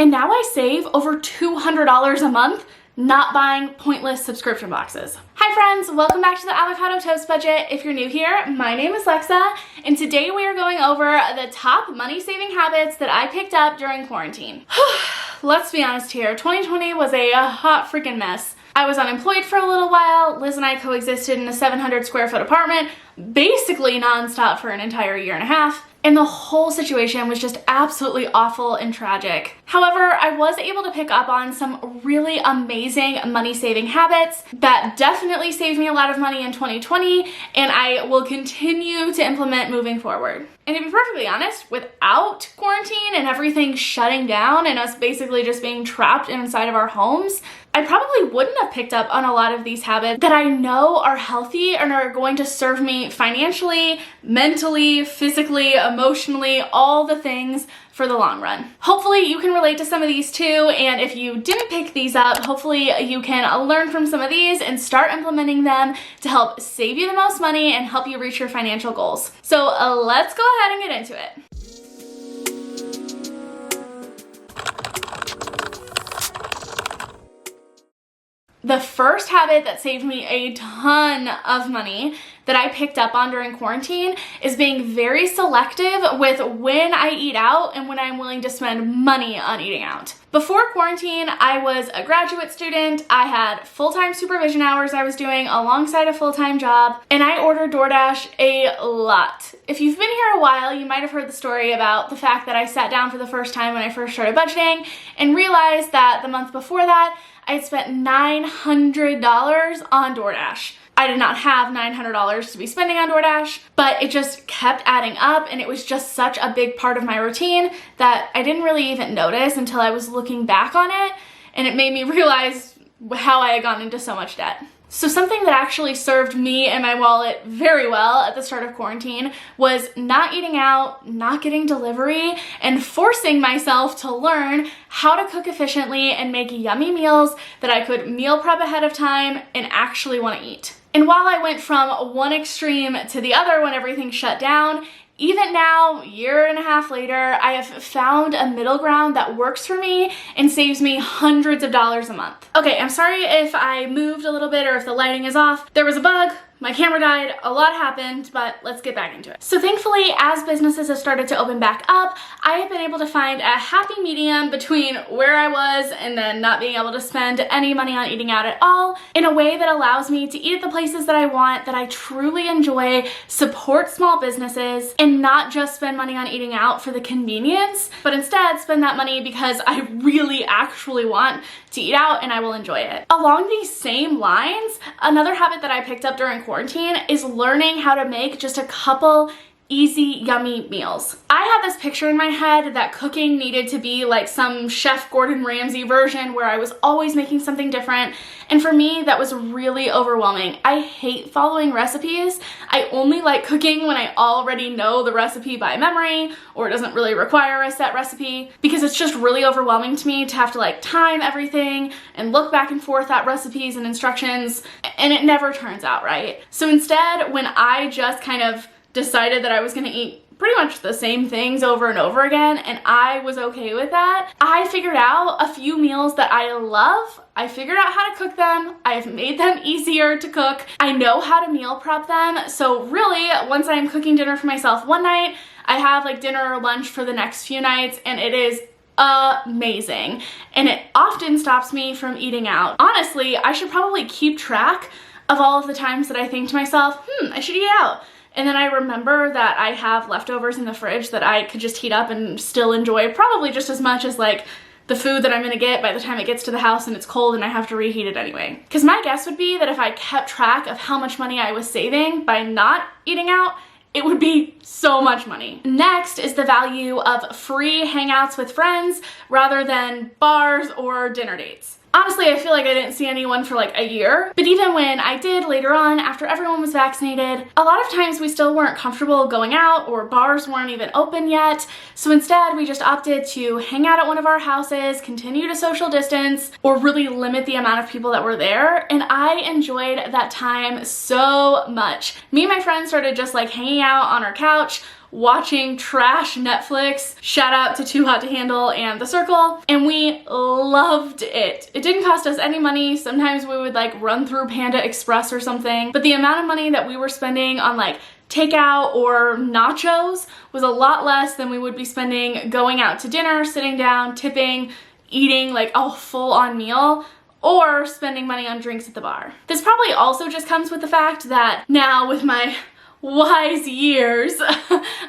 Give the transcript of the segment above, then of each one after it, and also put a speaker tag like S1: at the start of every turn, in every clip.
S1: And now I save over $200 a month not buying pointless subscription boxes. Hi friends, welcome back to the Avocado Toast Budget. If you're new here, my name is Lexa, and today we are going over the top money saving habits that I picked up during quarantine. Let's be honest here, 2020 was a hot freaking mess. I was unemployed for a little while. Liz and I coexisted in a 700 square foot apartment, basically nonstop for an entire year and a half. And the whole situation was just absolutely awful and tragic. However, I was able to pick up on some really amazing money-saving habits that definitely saved me a lot of money in 2020, and I will continue to implement moving forward. And to be perfectly honest, without quarantine and everything shutting down and us basically just being trapped inside of our homes, I probably wouldn't have picked up on a lot of these habits that I know are healthy and are going to serve me financially, mentally, physically, emotionally, all the things for the long run. Hopefully you can relate to some of these too, and if you didn't pick these up, hopefully you can learn from some of these and start implementing them to help save you the most money and help you reach your financial goals. So let's go ahead and get into it. The first habit that saved me a ton of money that I picked up on during quarantine is being very selective with when I eat out and when I'm willing to spend money on eating out. Before quarantine, I was a graduate student. I had full-time supervision hours I was doing alongside a full-time job, and I ordered DoorDash a lot. If you've been here a while, you might have heard the story about the fact that I sat down for the first time when I first started budgeting and realized that the month before that, I had spent $900 on DoorDash. I did not have $900 to be spending on DoorDash, but it just kept adding up, and it was just such a big part of my routine that I didn't really even notice until I was looking back on it, and it made me realize how I had gotten into so much debt. So something that actually served me and my wallet very well at the start of quarantine was not eating out, not getting delivery, and forcing myself to learn how to cook efficiently and make yummy meals that I could meal prep ahead of time and actually want to eat. And while I went from one extreme to the other when everything shut down, even now, year and a half later, I have found a middle ground that works for me and saves me hundreds of dollars a month. Okay, I'm sorry if I moved a little bit or if the lighting is off. There was a bug, my camera died, a lot happened, but let's get back into it. So thankfully, as businesses have started to open back up, I have been able to find a happy medium between where I was and then not being able to spend any money on eating out at all in a way that allows me to eat at the places that I want, that I truly enjoy, support small businesses, and not just spend money on eating out for the convenience, but instead spend that money because I really actually want to eat out and I will enjoy it. Along these same lines, another habit that I picked up during quarantine is learning how to make just a couple easy, yummy meals. I had this picture in my head that cooking needed to be like some Chef Gordon Ramsay version where I was always making something different, and for me that was really overwhelming. I hate following recipes. I only like cooking when I already know the recipe by memory or it doesn't really require a set recipe, because it's just really overwhelming to me to have to like time everything and look back and forth at recipes and instructions, and it never turns out right. So instead, when I just kind of decided that I was gonna eat pretty much the same things over and over again, and I was okay with that, I figured out a few meals that I love. I figured out how to cook them. I have made them easier to cook. I know how to meal prep them. So really, once I'm cooking dinner for myself one night, I have like dinner or lunch for the next few nights, and it is amazing. And it often stops me from eating out. Honestly, I should probably keep track of all of the times that I think to myself, I should eat out. And then I remember that I have leftovers in the fridge that I could just heat up and still enjoy probably just as much as like the food that I'm gonna get by the time it gets to the house and it's cold and I have to reheat it anyway. Because my guess would be that if I kept track of how much money I was saving by not eating out, it would be so much money. Next is the value of free hangouts with friends rather than bars or dinner dates. Honestly, I feel like I didn't see anyone for like a year, but even when I did later on, after everyone was vaccinated, a lot of times we still weren't comfortable going out or bars weren't even open yet. So instead, we just opted to hang out at one of our houses, continue to social distance, or really limit the amount of people that were there. And I enjoyed that time so much. Me and my friends started just like hanging out on our couch, watching trash Netflix. Shout out to Too Hot to Handle and The Circle. And we loved it. It didn't cost us any money. Sometimes we would like run through Panda Express or something. But the amount of money that we were spending on like takeout or nachos was a lot less than we would be spending going out to dinner, sitting down, tipping, eating like a full-on meal, or spending money on drinks at the bar. This probably also just comes with the fact that now with my wise years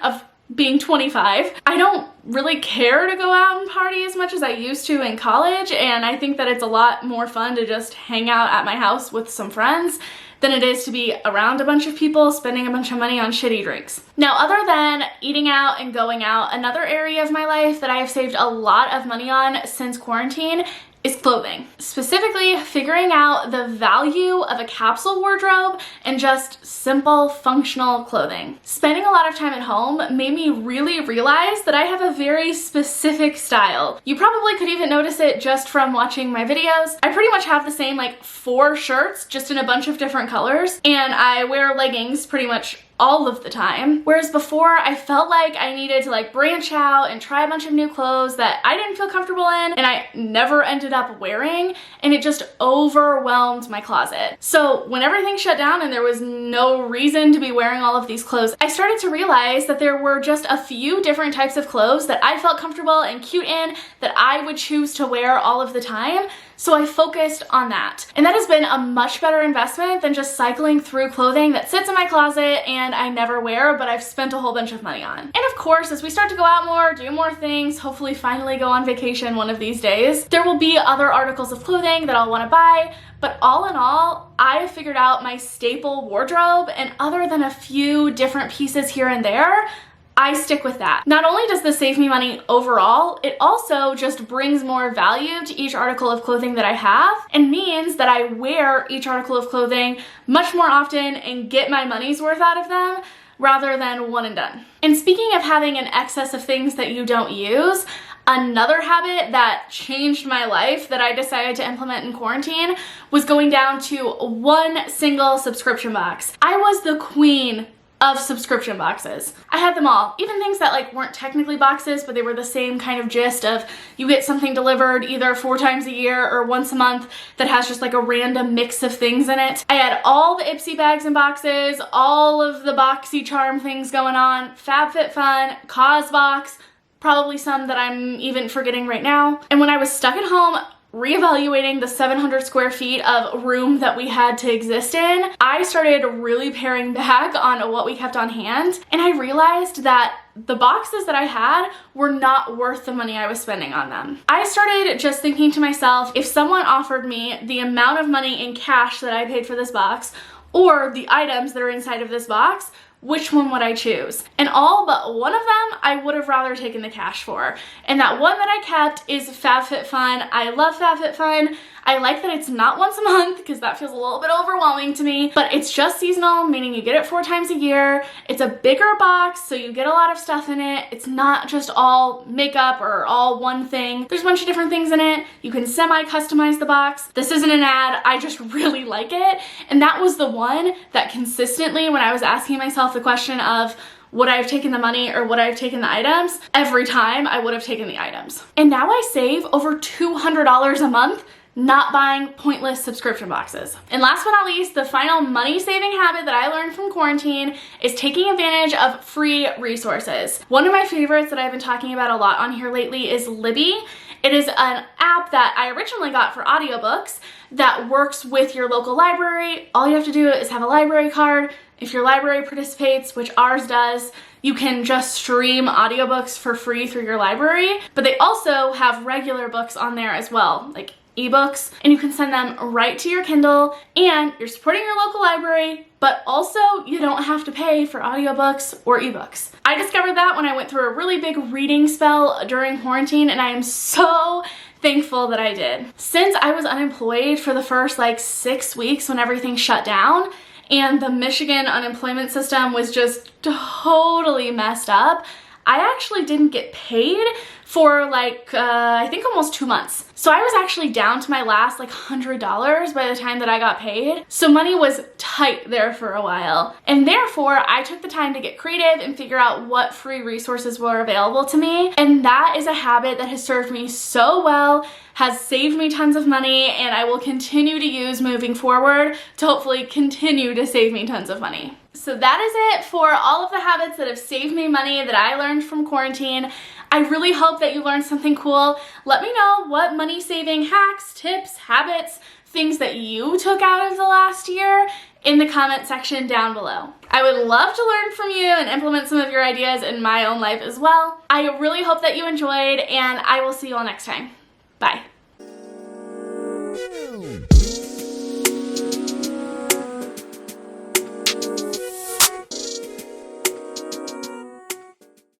S1: of being 25, I don't really care to go out and party as much as I used to in college, and I think that it's a lot more fun to just hang out at my house with some friends than it is to be around a bunch of people spending a bunch of money on shitty drinks. Now, other than eating out and going out, another area of my life that I have saved a lot of money on since quarantine is clothing. Specifically, figuring out the value of a capsule wardrobe and just simple, functional clothing. Spending a lot of time at home made me really realize that I have a very specific style. You probably could even notice it just from watching my videos. I pretty much have the same like 4 shirts, just in a bunch of different colors, and I wear leggings pretty much all of the time. Whereas before, I felt like I needed to like branch out and try a bunch of new clothes that I didn't feel comfortable in and I never ended up wearing, and it just overwhelmed my closet. So when everything shut down and there was no reason to be wearing all of these clothes, I started to realize that there were just a few different types of clothes that I felt comfortable and cute in that I would choose to wear all of the time. So I focused on that. And that has been a much better investment than just cycling through clothing that sits in my closet and I never wear, but I've spent a whole bunch of money on. And of course, as we start to go out more, do more things, hopefully finally go on vacation one of these days, there will be other articles of clothing that I'll want to buy. But all in all, I have figured out my staple wardrobe, and other than a few different pieces here and there, I stick with that. Not only does this save me money overall, it also just brings more value to each article of clothing that I have, and means that I wear each article of clothing much more often and get my money's worth out of them rather than one and done. And speaking of having an excess of things that you don't use, another habit that changed my life that I decided to implement in quarantine was going down to one single subscription box. I was the queen of subscription boxes. I had them all, even things that like weren't technically boxes, but they were the same kind of gist of you get something delivered either 4 times a year or once a month that has just like a random mix of things in it. I had all the Ipsy bags and boxes, all of the Boxy Charm things going on, FabFitFun, CauseBox, probably some that I'm even forgetting right now. And when I was stuck at home, reevaluating the 700 square feet of room that we had to exist in, I started really paring back on what we kept on hand, and I realized that the boxes that I had were not worth the money I was spending on them. I started just thinking to myself, if someone offered me the amount of money in cash that I paid for this box, or the items that are inside of this box, which one would I choose? And all but one of them I would have rather taken the cash for. And that one that I kept is FabFitFun. I love FabFitFun. I like that it's not once a month because that feels a little bit overwhelming to me, but it's just seasonal, meaning you get it 4 times a year. It's a bigger box, so you get a lot of stuff in it. It's not just all makeup or all one thing. There's a bunch of different things in it. You can semi-customize the box. This isn't an ad, I just really like it. And that was the one that consistently, when I was asking myself the question of would I have taken the money or would I have taken the items, every time I would have taken the items. And now I save over $200 a month not buying pointless subscription boxes. And last but not least, the final money saving habit that I learned from quarantine is taking advantage of free resources. One of my favorites that I've been talking about a lot on here lately is Libby. It is an app that I originally got for audiobooks that works with your local library. All you have to do is have a library card. If your library participates, which ours does, you can just stream audiobooks for free through your library. But they also have regular books on there as well, like ebooks, and you can send them right to your Kindle, and you're supporting your local library, but also you don't have to pay for audiobooks or ebooks. I discovered that when I went through a really big reading spell during quarantine, and I am so thankful that I did. Since I was unemployed for the first like 6 weeks when everything shut down, and the Michigan unemployment system was just totally messed up, I actually didn't get paid for like, I think almost 2 months. So I was actually down to my last like $100 by the time that I got paid. So money was tight there for a while. And therefore, I took the time to get creative and figure out what free resources were available to me. And that is a habit that has served me so well, has saved me tons of money, and I will continue to use moving forward to hopefully continue to save me tons of money. So that is it for all of the habits that have saved me money that I learned from quarantine. I really hope that you learned something cool. Let me know what money saving hacks, tips, habits, things that you took out of the last year in the comment section down below. I would love to learn from you and implement some of your ideas in my own life as well. I really hope that you enjoyed, and I will see you all next time.